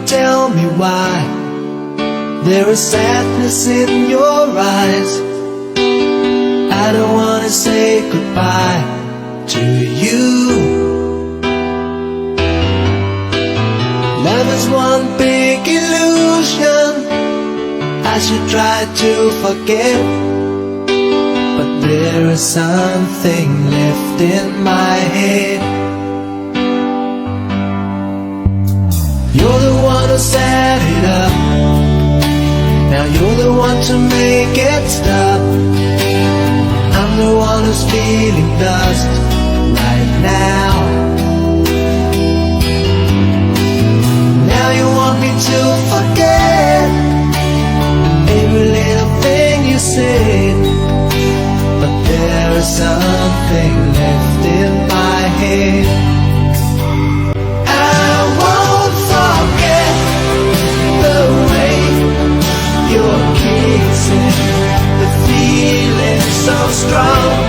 tell me why there is sadness in your eyes. I don't wanna say goodbye to you. Love is one big illusion I should try to forget, but there is something left in my head. You're the one who set it up, now you're the one to make it stop. I'm the one who's feeling dust right now. Now you want me to forget every little thing you said, but there is something left in my head. I won't forget the way you're kissing, the feeling so strong.